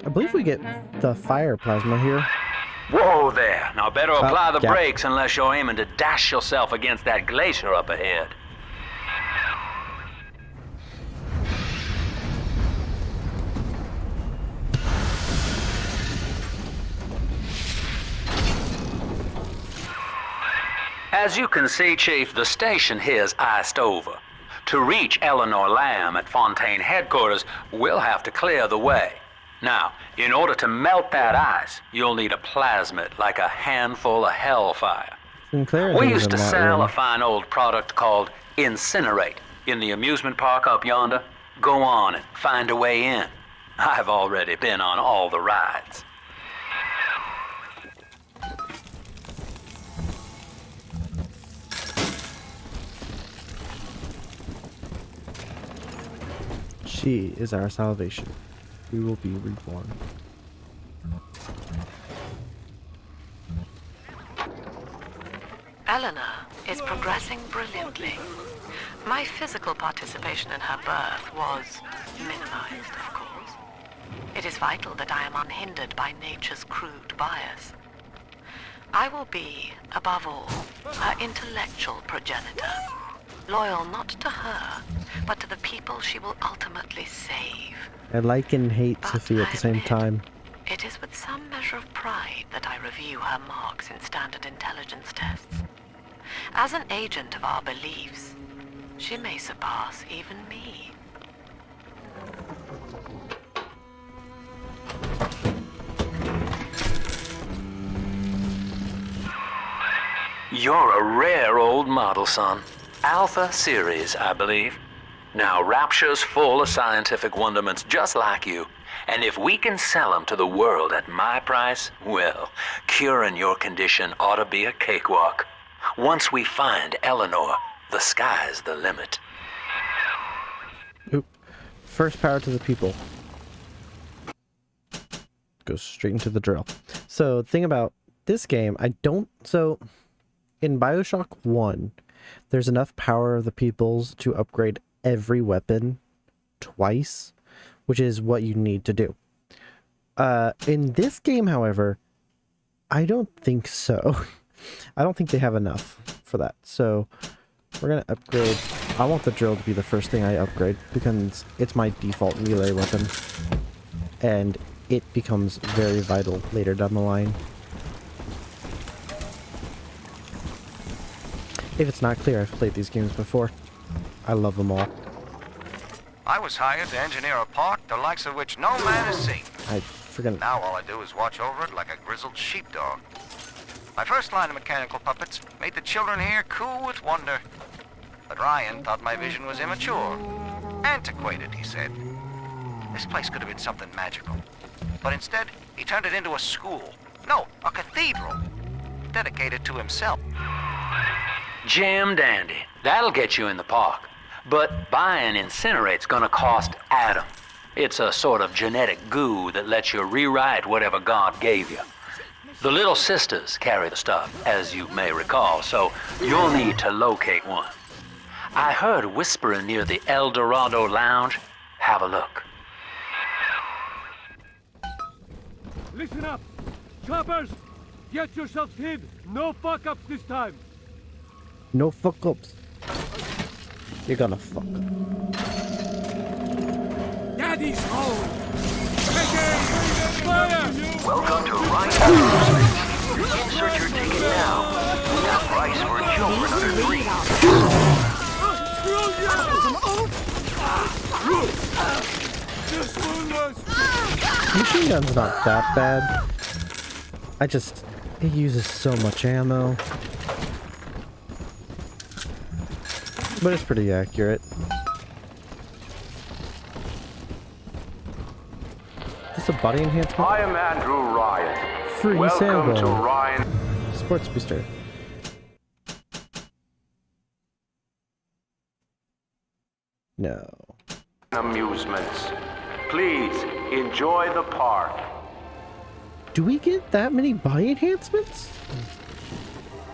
I believe we get the fire plasma here. Whoa there. Now better apply the yeah. brakes unless you're aiming to dash yourself against that glacier up ahead. As you can see, Chief, the station here's iced over. To reach Eleanor Lamb at Fontaine headquarters, we'll have to clear the way. Now, in order to melt that ice, you'll need a plasmid like a handful of hellfire. Sinclair We needs used to a lot sell room. a fine old product called Incinerate in the amusement park up yonder. Go on and find a way in. I've already been on all the rides. She is our salvation. We will be reborn. Eleanor is progressing brilliantly. My physical participation in her birth was minimized, of course. It is vital that I am unhindered by nature's crude bias. I will be, above all, her intellectual progenitor, loyal not to her, but to the people she will ultimately save. I like and hate But Sophia at the same I admit, time. It is with some measure of pride that I review her marks in standard intelligence tests. As an agent of our beliefs, she may surpass even me. You're a rare old model, son. Alpha series, I believe. Now, Rapture's full of scientific wonderments just like you. And if we can sell them to the world at my price, well, curing your condition ought to be a cakewalk. Once we find Eleanor, the sky's the limit. Oop. First power to the people. Goes straight into the drill. So, thing about this game, in Bioshock 1, there's enough power of the peoples to upgrade every weapon twice, which is what you need to do. In this game, however, I don't think so. I don't think they have enough for that. So we're going to upgrade. I want the drill to be the first thing I upgrade because it's my default melee weapon. And it becomes very vital later down the line. If it's not clear, I've played these games before. I love them all. I was hired to engineer a park the likes of which no man has seen. I forget. Now all I do is watch over it like a grizzled sheepdog. My first line of mechanical puppets made the children here cool with wonder. But Ryan thought my vision was immature. Antiquated, he said. This place could have been something magical. But instead, he turned it into a school. No, a cathedral. Dedicated to himself. Jam dandy. That'll get you in the park. But buying Incinerate's gonna cost Adam. It's a sort of genetic goo that lets you rewrite whatever God gave you. The Little Sisters carry the stuff, as you may recall, so you'll need to locate one. I heard whispering near the El Dorado Lounge. Have a look. Listen up! Choppers! Get yourselves hid! No fuck-ups this time! No fuck ups. You're gonna fuck up. Daddy's home! Fire! Welcome to Ryan Amusements. Insert your ticket now. Now price for children under 3. Machine gun's not that bad. It uses so much ammo. But it's pretty accurate. Is this a body enhancement? I am Andrew Ryan. Free Welcome sample. to Ryan. Sports booster. No. Amusements. Please enjoy the park. Do we get that many body enhancements?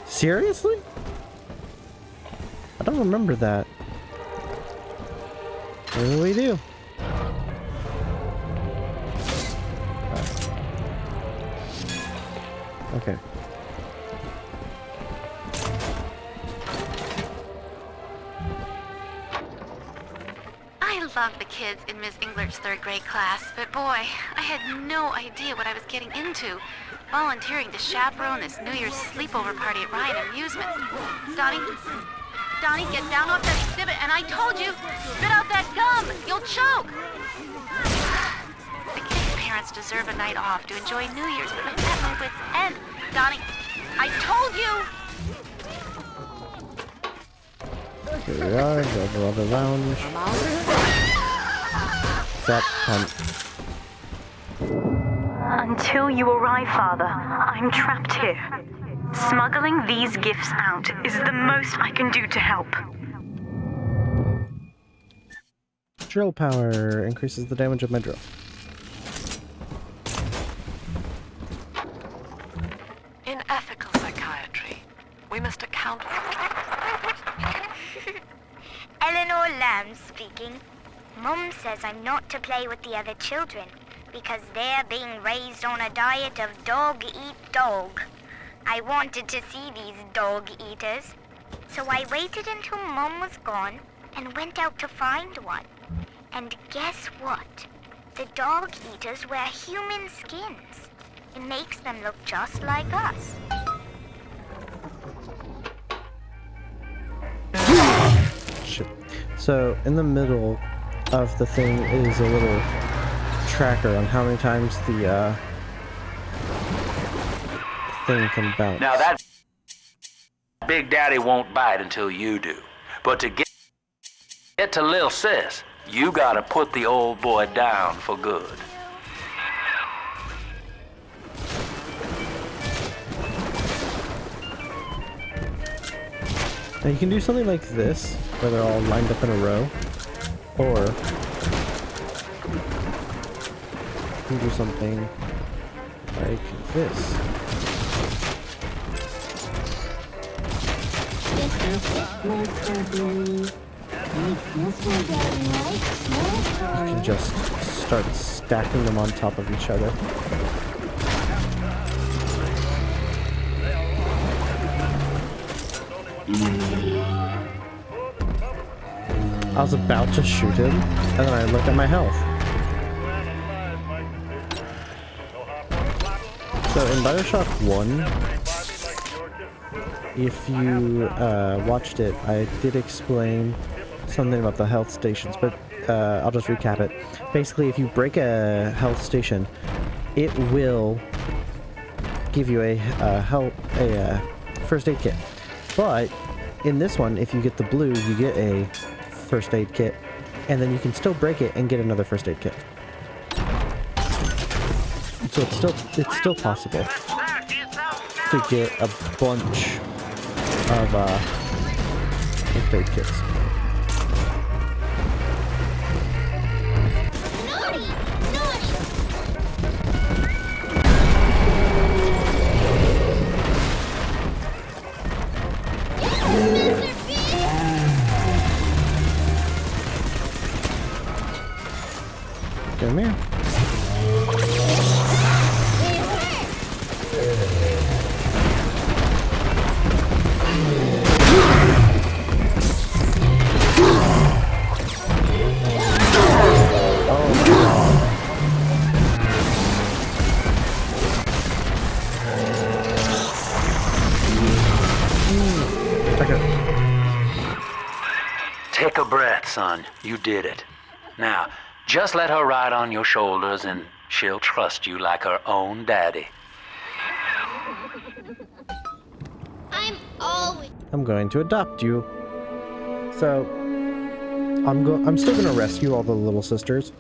Seriously? I don't remember that. What do we do? Okay. I love the kids in Miss English third grade class, but boy, I had no idea what I was getting into. Volunteering to chaperone this New Year's sleepover party at Ryan Amusements. Donnie, get down off that exhibit, and I told you, spit out that gum! You'll choke! The kids' parents deserve a night off to enjoy New Year's, but I'm at my wit's end. Donnie, I told you! Here we are, the other lounge. Set, time. Until you arrive, Father, I'm trapped here. Smuggling these gifts out is the most I can do to help. Drill power increases the damage of my drill. In ethical psychiatry, we must account for... Eleanor Lamb speaking. Mum says I'm not to play with the other children because they're being raised on a diet of dog-eat-dog. I wanted to see these dog-eaters, so I waited until Mum was gone and went out to find one. And guess what? The dog-eaters wear human skins. It makes them look just like us. Shit. So, in the middle of the thing is a little tracker on how many times the thing can bounce. Now that Big Daddy won't bite until you do. But to get to Lil Sis, you gotta put the old boy down for good. Now you can do something like this, where they're all lined up in a row, or you can do something like this. You can just start stacking them on top of each other. I was about to shoot him, and then I looked at my health. So in Bioshock 1, if you watched it, I did explain something about the health stations, but I'll just recap it. Basically, if you break a health station, it will give you a first aid kit. But in this one, if you get the blue, you get a first aid kit, and then you can still break it and get another first aid kit. So it's still possible to get a bunch of first aid kits. Come here. Take a breath, son. You did it. Now, just let her ride on your shoulders and she'll trust you like her own daddy. I'm going to adopt you. So, I'm still gonna rescue all the little sisters.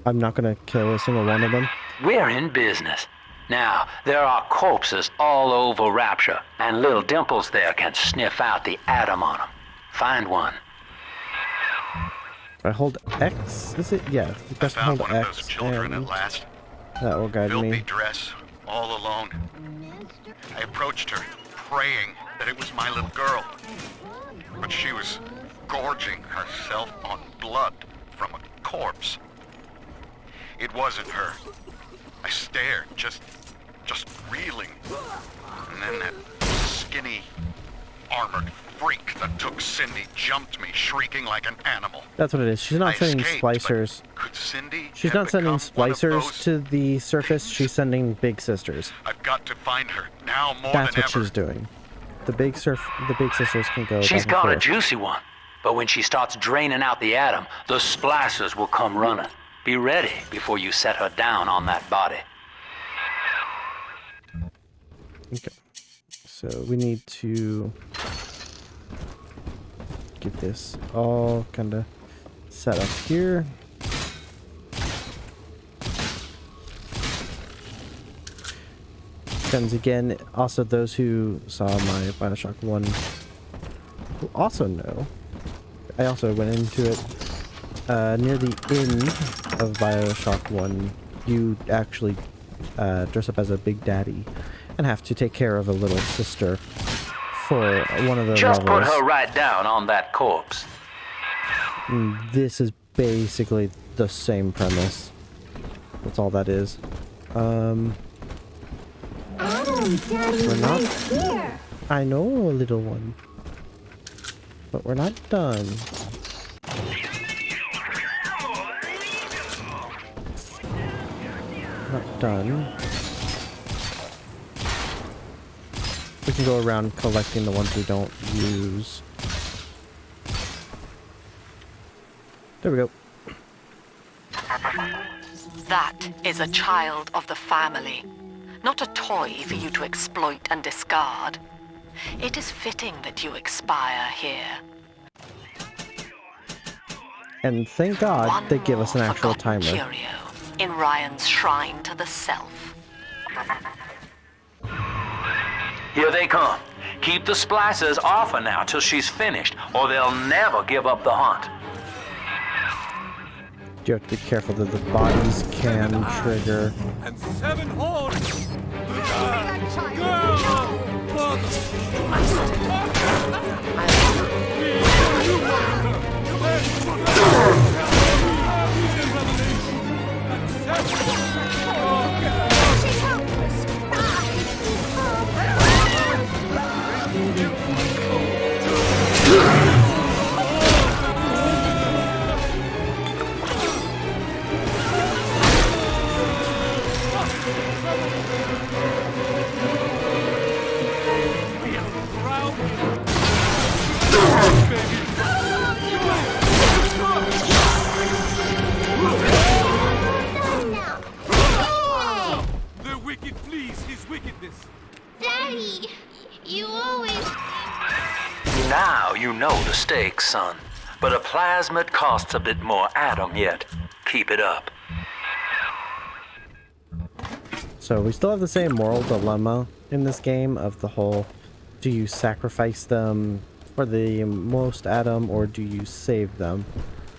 I'm not gonna kill a single one of them. We're in business. Now, there are corpses all over Rapture, and little Dimples there can sniff out the atom on them. Find one. If I hold X, is it? Yeah, you press I found hold one of X, those children and at last. that will guide Filthy me. dress, all alone. I approached her, praying that it was my little girl. But she was gorging herself on blood from a corpse. It wasn't her. I stared, just reeling. And then that skinny, armored freak that took Cindy jumped me, shrieking like an animal. That's what it is. She's not I sending escaped, but splicers. could Cindy She's have not sending become one of splicers those to the surface. things? She's sending big sisters. I've got to find her now more That's than what ever. she's doing. The big sisters can go. She's back and got a forth. juicy one, but when she starts draining out the atom, the splicers will come running. Be ready before you set her down on that body. Okay. So we need to get this all kind of set up here. Guns again. Also, those who saw my Bioshock 1 will also know. I also went into it near the end of Bioshock 1. You actually dress up as a big daddy and have to take care of a little sister for one of the Just levels. put her right down on that corpse. This is basically the same premise. That's all that is. We're not here. I know, little one. But we're not done. Not done. We can go around collecting the ones we don't use. There we go. That is a child of the family, not a toy for you to exploit and discard. It is fitting that you expire here. And thank God they give us an actual timer. Curio in Ryan's shrine to the self. Here they come. Keep the splicers off her now till she's finished, or they'll never give up the hunt. You have to be careful that the bodies can trigger. And 7 horns! The wicked flees his wickedness. Daddy, you always... Now you know the stakes, son. But a plasmid costs a bit more atom yet. Keep it up. So we still have the same moral dilemma in this game of the whole, do you sacrifice them for the most atom or do you save them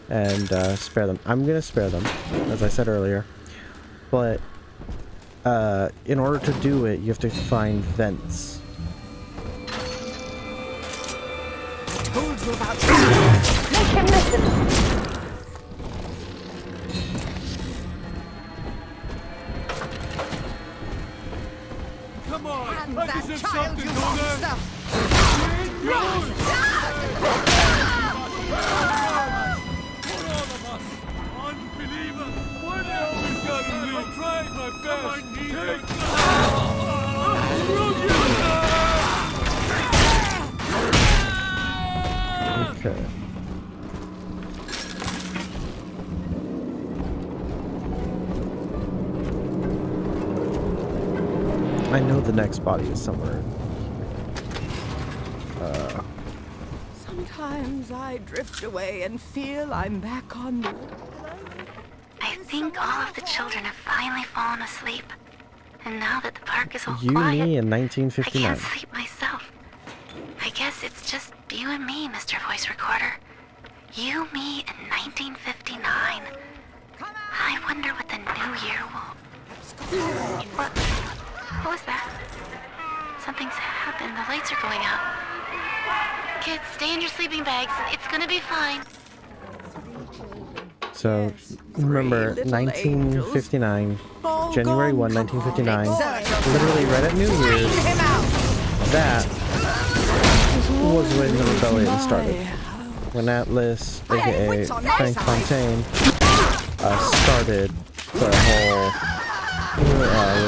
and spare them? I'm gonna spare them, as I said earlier, but in order to do it you have to find vents. told you about this. Make him listen. Come on, And I that deserve child, something, you Mona. For all of us, unbeliever. What else we gotta live? I tried my best. Take Okay. I know the next body is somewhere. Sometimes I drift away and feel I'm back on the... I think all of the children have finally fallen asleep. And now that the park is all You, quiet, me, in I 1959. can't sleep myself. I guess it's just you and me, Mr. Voice Recorder. You, me, in 1959. I wonder what the new year will... What was that? Something's happened. The lights are going out. Kids, stay in your sleeping bags. It's gonna be fine. So, remember, 1959, January 1, 1959, literally right at New Year's, that was when the rebellion started. When Atlas, aka Frank Fontaine, started the whole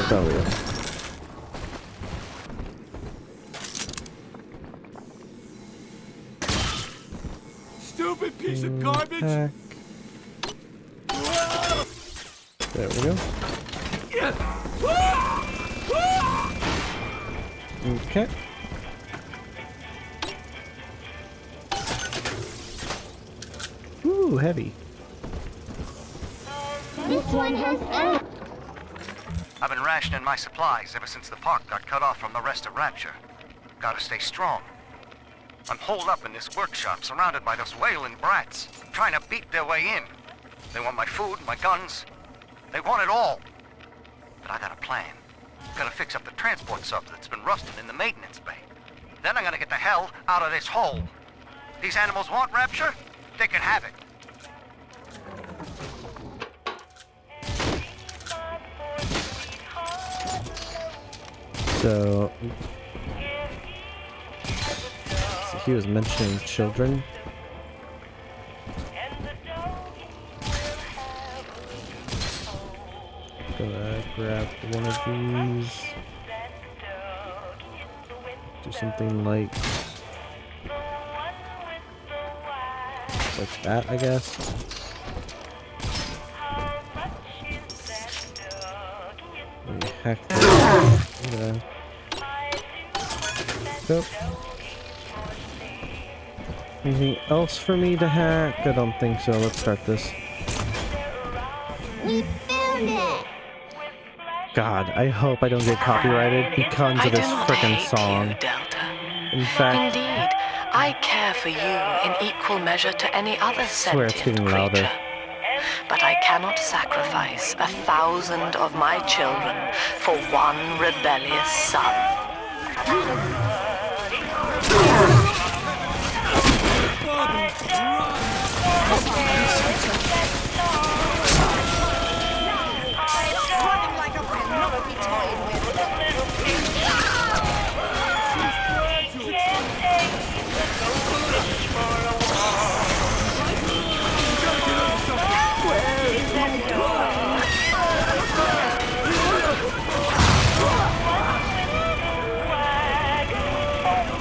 rebellion. Stupid piece of garbage! Heck. There we go. Okay. Ooh, heavy. This one has I've been rationing my supplies ever since the park got cut off from the rest of Rapture. Gotta stay strong. I'm holed up in this workshop, surrounded by those wailing brats, trying to beat their way in. They want my food, my guns. They want it all. But I got a plan. Gotta fix up the transport sub that's been rusting in the maintenance bay. Then I'm gonna get the hell out of this hole. These animals want Rapture? They can have it. So he was mentioning children. Gonna grab one of these. Do something like that, I guess. Heck, yeah. Nope. Anything else for me to hack? I don't think so. Let's start this. We found it! God, I hope I don't get copyrighted because of this frickin' song. You, Delta. In fact, Indeed, I care for you in equal measure to any other I swear it's sentient getting creature. louder. But I cannot sacrifice 1,000 of my children for one rebellious son.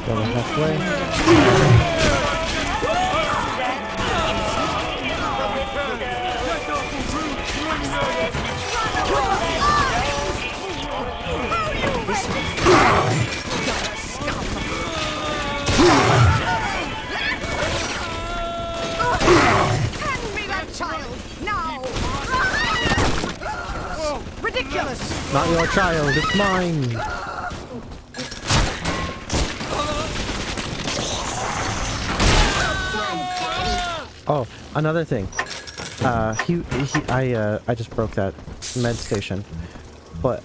Going halfway. Hand me that child, now! Ridiculous! Not your child, it's mine. Oh, another thing. I just broke that med station, but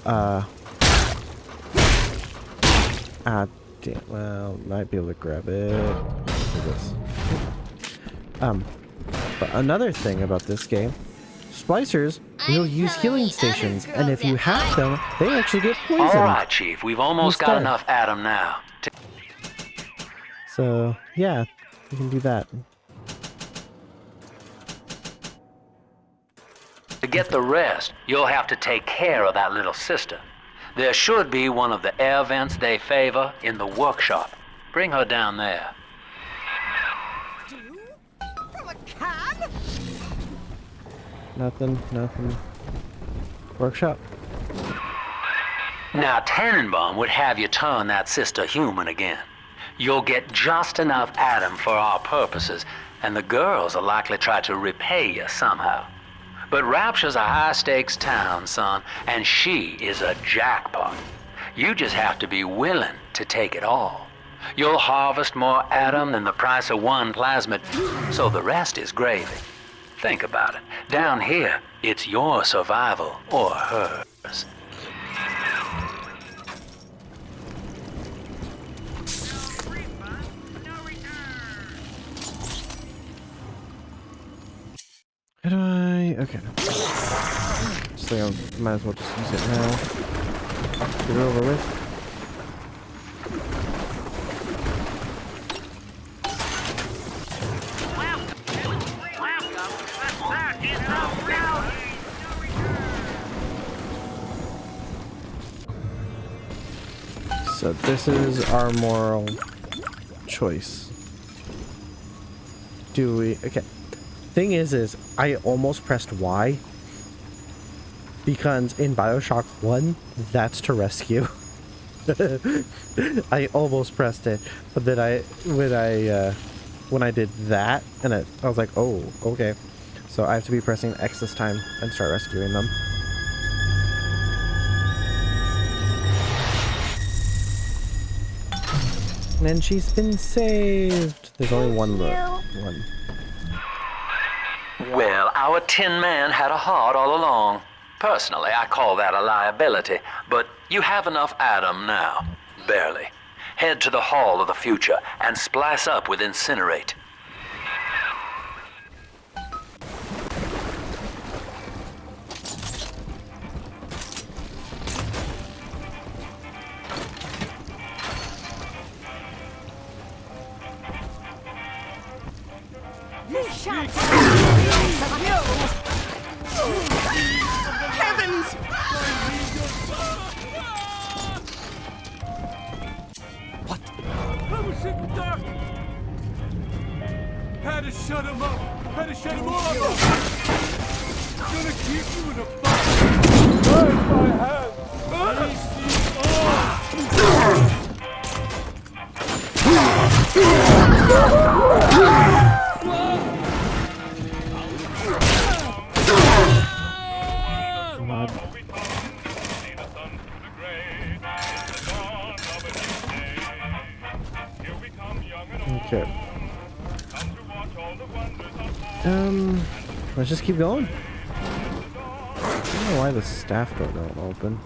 damn. Well, might be able to grab it. Let's do this. But another thing about this game, splicers will use healing stations, and if you hack them, they actually get poisoned. All right, Chief. We've almost got enough Adam now. So yeah, you can do that. To get the rest, you'll have to take care of that little sister. There should be one of the air vents they favor in the workshop. Bring her down there. From a can? Nothing. Workshop. Now, Tannenbaum would have you turn that sister human again. You'll get just enough Adam for our purposes, and the girls will likely try to repay you somehow. But Rapture's a high-stakes town, son, and she is a jackpot. You just have to be willing to take it all. You'll harvest more Adam than the price of one plasmid, so the rest is gravy. Think about it. Down here, it's your survival or hers. How do I... Okay. So I might as well just use it now. Get it over with. So this is our moral choice. Do we... Okay. Thing is I almost pressed Y. Because in Bioshock 1, that's to rescue. I almost pressed it. But then when I did that, and I was like, oh, okay. So I have to be pressing X this time and start rescuing them. And she's been saved. There's only one. Well, our Tin Man had a heart all along. Personally, I call that a liability, but you have enough Adam now. Barely. Head to the Hall of the Future and splice up with Incinerate. You shall Heavens! What? I was in the dark. Had to shut him up. Had to shut him off. Gonna keep you in a box. Burn my hand. Okay. Let's just keep going. I don't know why the staff door don't open.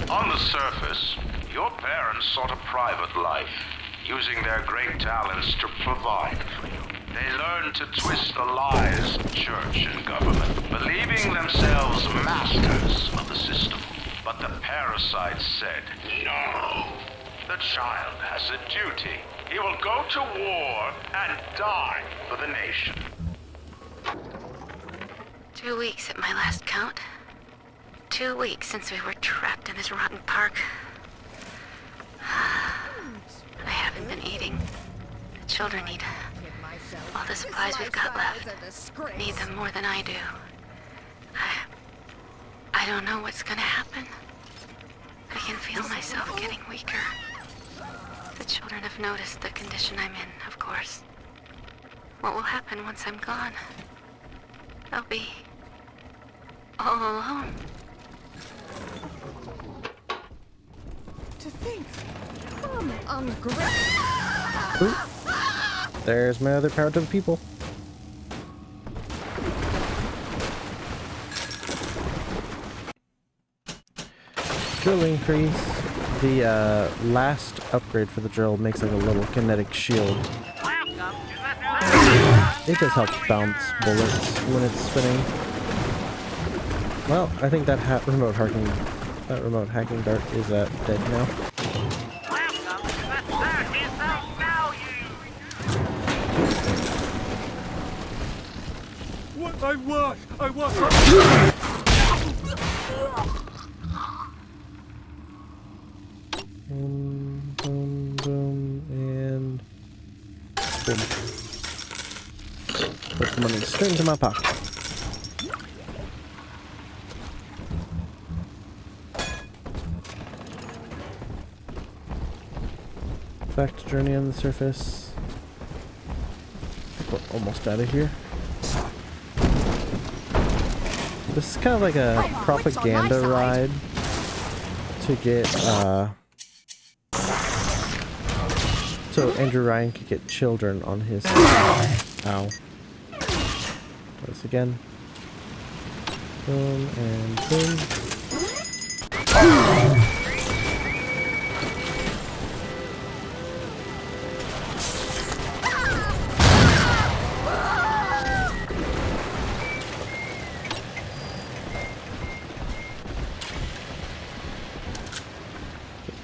On the surface, your parents sought a private life, using their great talents to provide for you. They learned to twist the lies of church and government, believing themselves masters of the system. But the parasite said, no. The child has a duty. He will go to war and die for the nation. 2 weeks at my last count. 2 weeks since we were trapped in this rotten park. I haven't been eating. The children need all the supplies we've got left. Need them more than I do. I don't know what's gonna happen. I can feel myself getting weaker. The children have noticed the condition I'm in, of course. What will happen once I'm gone? They'll be all alone. To think, I'm ungrateful. Ooh. There's my other power to the people. Drill increase. The last upgrade for the drill makes like a little kinetic shield. It just helps bounce bullets when it's spinning. Well, I think that remote hacking dart is dead now. What? I was. Boom, boom, boom, and boom. Put the money straight into my pocket. Back to journey on the surface. I think we're almost out of here. This is kind of like a propaganda ride to get so Andrew Ryan could get children on his ow. Once again. Boom and boom.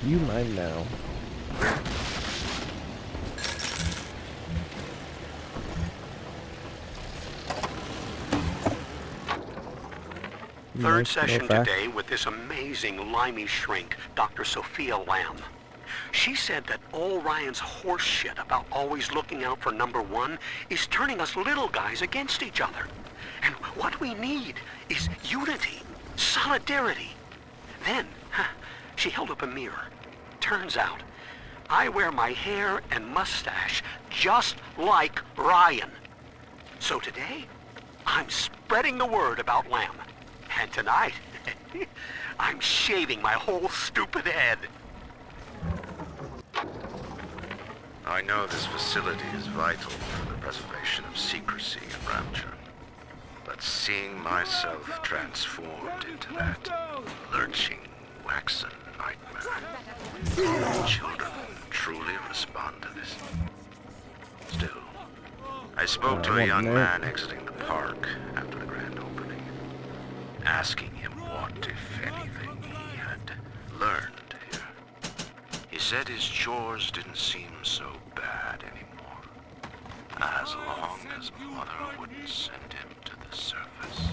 You mine now. Third Nice session little fact. today with this amazing limey shrink, Dr. Sophia Lamb. She said that all Ryan's horse shit about always looking out for number one is turning us little guys against each other. And what we need is unity, solidarity. Then, she held up a mirror. Turns out, I wear my hair and mustache just like Ryan. So today, I'm spreading the word about Lamb. And tonight, I'm shaving my whole stupid head. I know this facility is vital for the preservation of secrecy and rapture. But seeing myself transformed into that lurching, waxen nightmare, children truly respond to this. Still, I spoke to a young man exiting the park after the grand opening, asking him what, if anything, he had learned here. He said his chores didn't seem so bad anymore, as long as Mother wouldn't send him to the surface.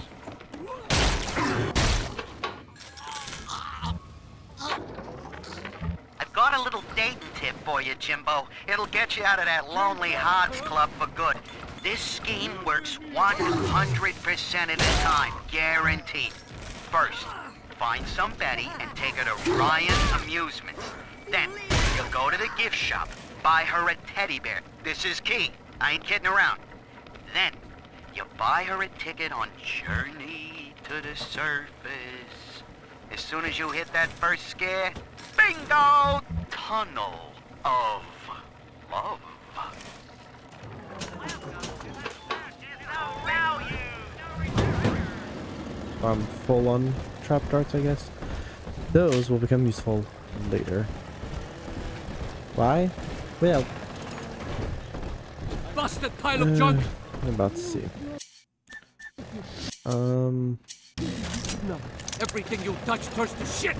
I've got a little dating tip for you, Jimbo. It'll get you out of that lonely hearts club for good. This scheme works 100% of the time, guaranteed. First, find some Betty and take her to Ryan Amusements. Then, you'll go to the gift shop, buy her a teddy bear. This is key. I ain't kidding around. Then, you buy her a ticket on Journey to the Surface. As soon as you hit that first scare, bingo! Tunnel of love. Full on trap darts, I guess. Those will become useful later. Why? Well, Busted pile of junk. I'm about to see. No, everything you touch turns to shit.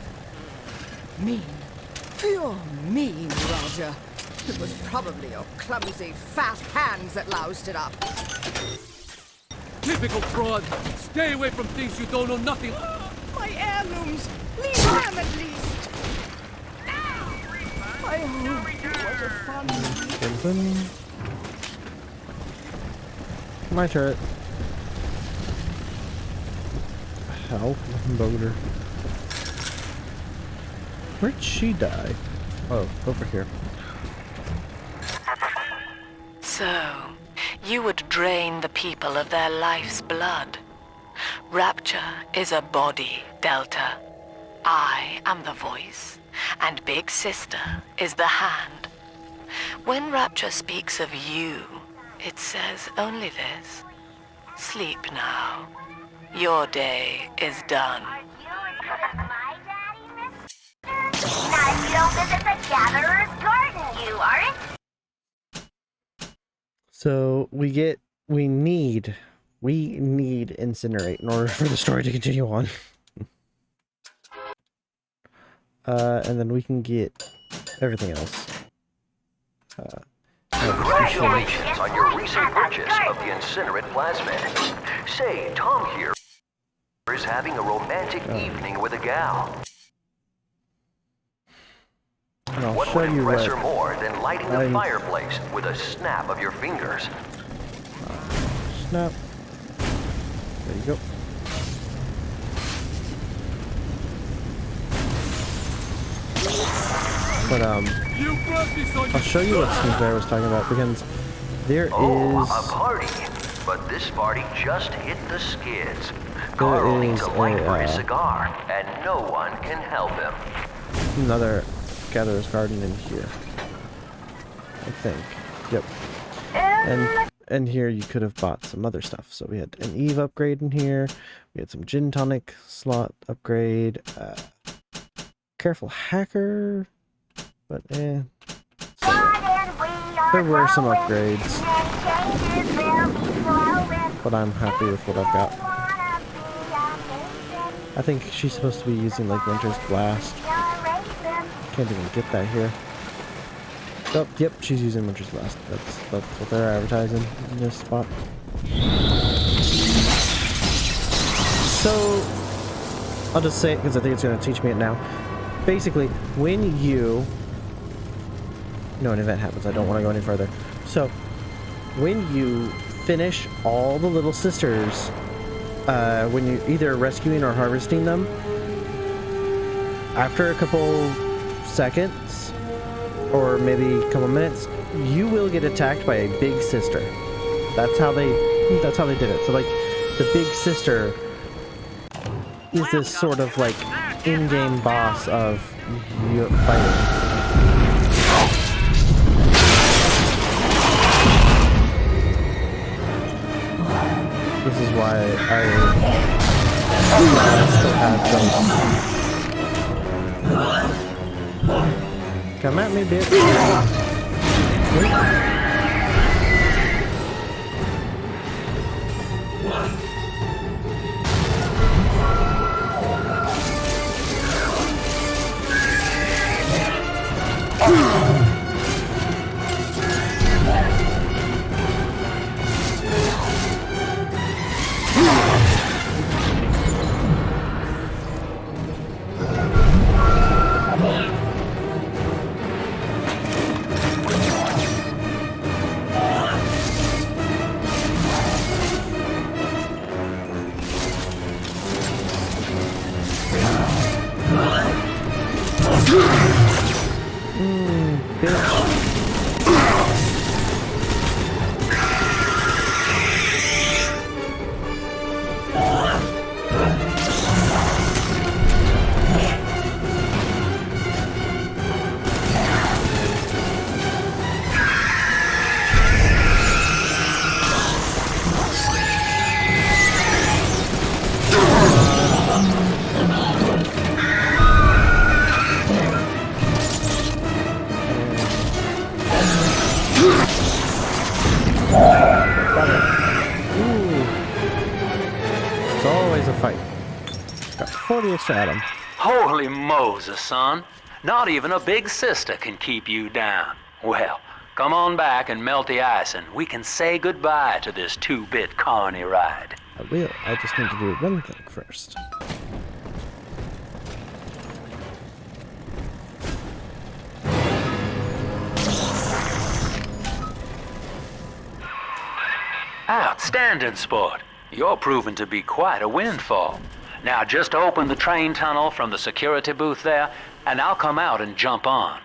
Mean. Pure mean, Roger. It was probably your clumsy, fat hands that loused it up. Typical fraud. Stay away from things you don't know nothing. My heirlooms! Leave them at least! I hope it was a fun... My turret. Hell, boater. Where'd she die? Oh, over here. So, you would drain the people of their life's blood. Rapture is a body, Delta. I am the voice, and Big Sister is the hand. When Rapture speaks of you, it says only this. Sleep now. Your day is done. Now you don't visit the Gatherer's Garden, you aren't? So we need Incinerate in order for the story to continue on. And then we can get everything else. Congratulations on your recent purchase of the Incinerate Plasmid. Say, Tom here is having a romantic evening with a gal. And I'll What show would you impress what her more than lighting the fireplace with a snap of your fingers? Snap. There you go. But I'll show you what Sinclair was talking about, because there is a party, but this party just hit the skids. Carl needs a light for his cigar, and no one can help him. Another Gatherer's Garden in here, I think. Yep. And here you could have bought some other stuff. So we had an Eve upgrade in here. We had some gin tonic slot upgrade. Careful hacker. But so there were some upgrades. But I'm happy with what I've got. I think she's supposed to be using like Winter's Blast. Can't even get that here. Oh, yep, she's using Winter's Blast. That's what they're advertising in this spot. So I'll just say it because I think it's going to teach me it now. Basically, when you... No, an event happens. I don't want to go any further. So, when you finish all the little sisters, when you're either rescuing or harvesting them, after a couple seconds, or maybe a couple minutes, you will get attacked by a big sister. That's how they did it. So, like, the big sister is this sort of, like, in-game boss of your fighting. This is why I still have those. Come at me, bitch. Extra Adam. Holy Moses, son. Not even a big sister can keep you down. Well, come on back and melt the ice and we can say goodbye to this 2-bit carny ride. I will. I just need to do one thing first. Outstanding, sport. You're proving to be quite a windfall. Now just open the train tunnel from the security booth there, and I'll come out and jump on.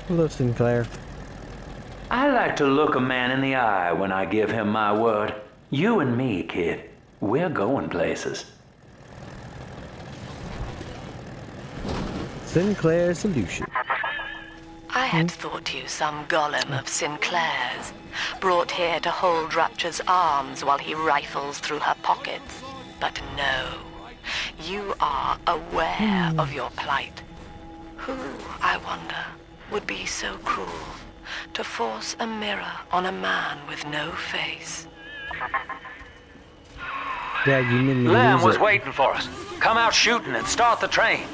Hello, Sinclair. I like to look a man in the eye when I give him my word. You and me, kid, we're going places. Sinclair Solution. I had thought you some golem of Sinclair's, brought here to hold Rapture's arms while he rifles through her pockets. But no, you are aware of your plight. Who, I wonder, would be so cruel to force a mirror on a man with no face? Yeah, you mean Lamb was waiting for us. Come out shooting and start the train.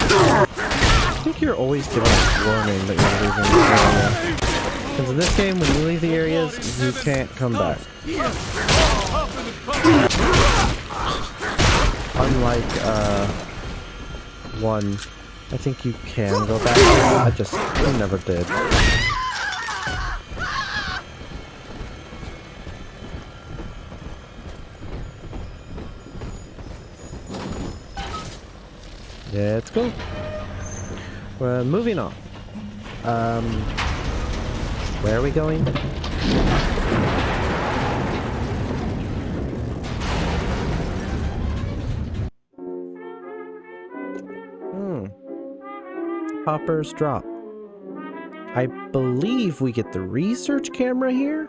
I think you're always given a warning that you're leaving the area. Because in this game, when you leave the areas, you can't come back. Unlike, one, I think you can go back. I never did. Let's go. Well, moving on. Where are we going? Popper's Drop. I believe we get the research camera here.